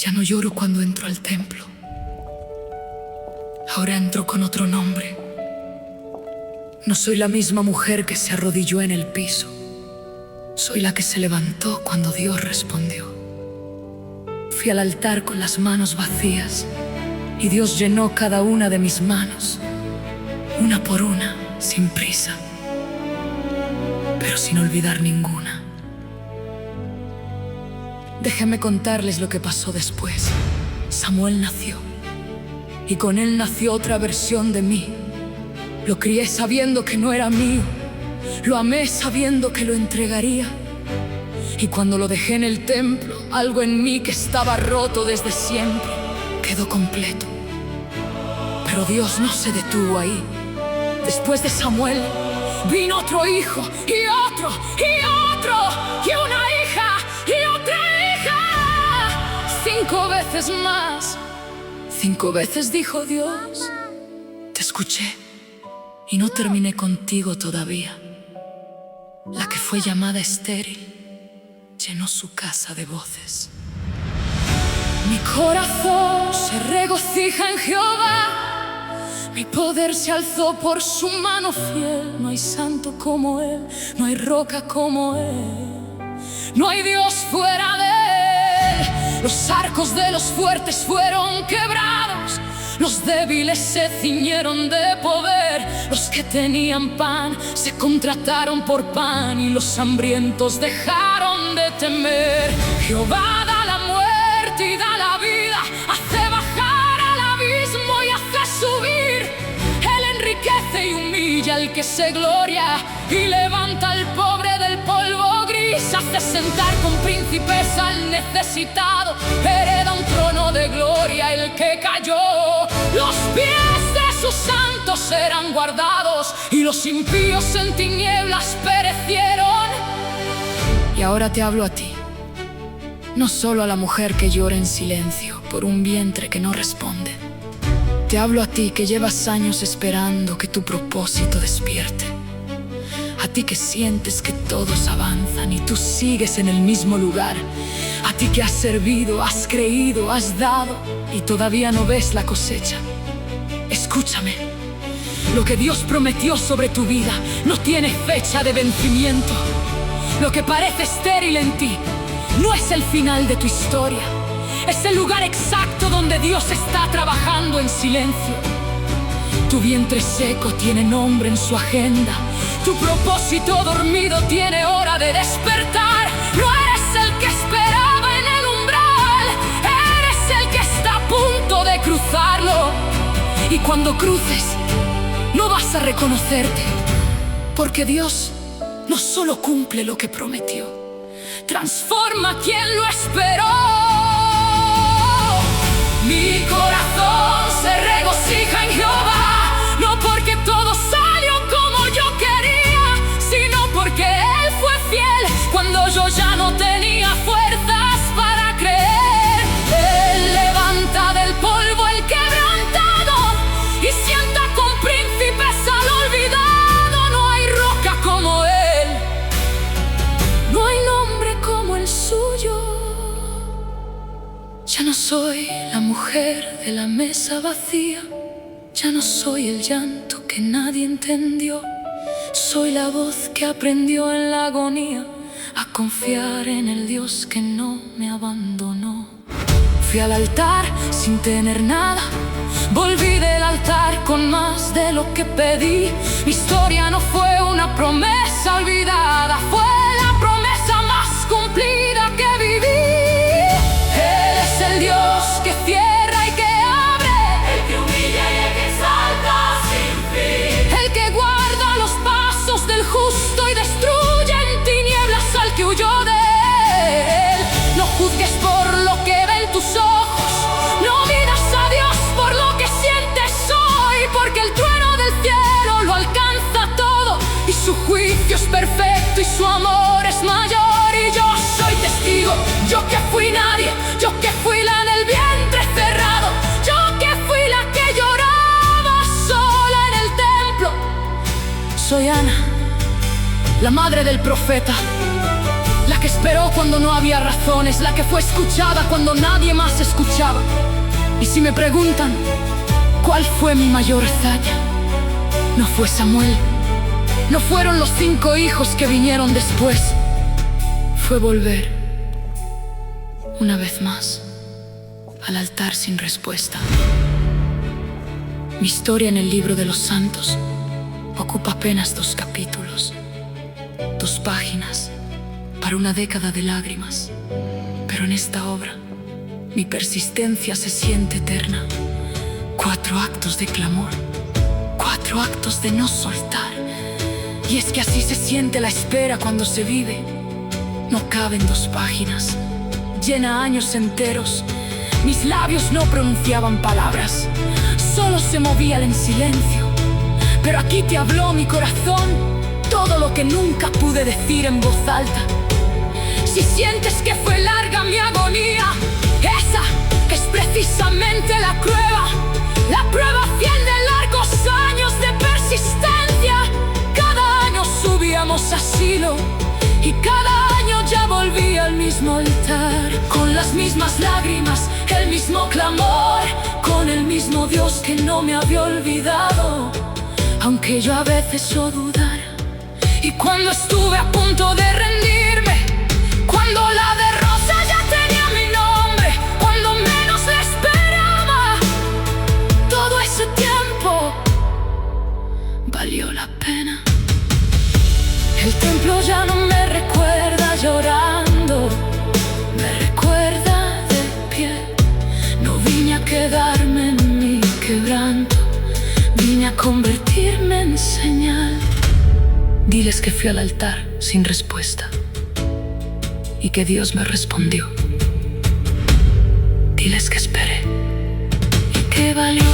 Ya no lloro cuando entro al templo. Ahora entro con otro nombre. No soy la misma mujer que se arrodilló en el piso. Soy la que se levantó cuando Dios respondió. Fui al altar con las manos vacías y Dios llenó cada una de mis manos, una por una, sin prisa, pero sin olvidar ninguna. Déjenme contarles lo que pasó después. Samuel nació, y con él nació otra versión de mí. Lo crié sabiendo que no era mío, lo amé sabiendo que lo entregaría. Y cuando lo dejé en el templo, algo en mí que estaba roto desde siempre quedó completo. Pero Dios no se detuvo ahí. Después de Samuel, vino otro hijo, y otro, y otro, y una hija, y otra hija. 5 veces más. 5 veces dijo Dios: te escuché y no terminé contigo todavía. La que fue llamada estéril llenó su casa de voces. Mi corazón se regocija en Jehová, mi poder se alzó por su mano fiel. No hay santo como Él, no hay roca como Él, no hay Dios fuera de Él. Los arcos de los fuertes fueron quebrados, los débiles se ciñeron de poder. Los que tenían pan se contrataron por pan, y los hambrientos dejaron de temer. Jehová da la muerte y da la vida, hace bajar al abismo y hace subir. Él enriquece y humilla al que se gloria, y levanta al pobre del polvo gris. Hace sentar con príncipes al necesitado, hereda un trono de gloria el que cayó. Los pies de sus santos serán guardados, y los impíos en tinieblas perecieron. Y ahora te hablo a ti, no solo a la mujer que llora en silencio por un vientre que no responde. Te hablo a ti que llevas años esperando que tu propósito despierte. A ti que sientes que todos avanzan y tú sigues en el mismo lugar. A ti que has servido, has creído, has dado y todavía no ves la cosecha. Escúchame, lo que Dios prometió sobre tu vida no tiene fecha de vencimiento. Lo que parece estéril en ti no es el final de tu historia, es el lugar exacto donde Dios está trabajando en silencio. Tu vientre seco tiene nombre en su agenda, tu propósito dormido tiene hora de despertar. No eres el que esperaba en el umbral, eres el que está a punto de cruzarlo. Y cuando cruces, no vas a reconocerte, porque Dios no solo cumple lo que prometió, transforma a quien lo esperó. Mi corazón se regocija en Jehová, no porque todo salió como yo quería, sino porque Él fue fiel cuando yo ya no tenía fuerzas para creer. Él levanta del polvo el quebrantado y sienta con príncipes al olvidado. No hay roca como Él, no hay nombre como el suyo. Ya no soy la mujer de la mesa vacía, ya no soy el llanto que nadie entendió. Soy la voz que aprendió en la agonía a confiar en el Dios que no me abandonó. Fui al altar sin tener nada, volví del altar con más de lo que pedí. Mi historia no fue una promesa olvidada, fue la promesa más cumplida que viví. Él es el Dios que cierra y que abre, el que humilla y el que exalta sin fin, el que guarda los pasos del justo y destruye en tinieblas al que huyó de Él. No juzgues por lo que ven tus ojos, no midas a Dios por lo que sientes hoy, porque el trueno del cielo lo alcanza todo, y su juicio es perfecto y su amor es mayor. Y yo soy testigo, yo que fui nadie, yo que fui la en el vientre cerrado, yo que fui la que lloraba sola en el templo. Soy Ana, la madre del profeta, La que esperó cuando no había razones, la que fue escuchada cuando nadie más escuchaba. Y si me preguntan cuál fue mi mayor hazaña, no fue Samuel, no fueron los 5 hijos que vinieron después. Fue volver, una vez más, al altar sin respuesta. Mi historia en el libro de los santos ocupa apenas 2 capítulos, 2 páginas, para una década de lágrimas. Pero en esta obra, mi persistencia se siente eterna. 4 actos de clamor, 4 actos de no soltar. Y es que así se siente la espera cuando se vive. No caben 2 páginas, llena años enteros. Mis labios no pronunciaban palabras, solo se movían en silencio. Pero aquí te habló mi corazón, todo lo que nunca pude decir en voz alta. Si sientes que fue larga mi agonía, esa es precisamente la prueba fiel de largos años de persistencia. Cada año subíamos a Silo y cada año ya volví al mismo altar, con las mismas lágrimas, el mismo clamor, con el mismo Dios que no me había olvidado, aunque yo a veces yo dudara. Y cuando estuve a punto de rendirme, cuando la derrota ya tenía mi nombre, cuando menos le esperaba, todo ese tiempo valió la pena. El templo ya no me recuerda llorando, me recuerda de pie. No vine a quedarme en mi quebranto, vine a convertirme en señal. Diles que fui al altar sin respuesta y que Dios me respondió. Diles que esperé y que valió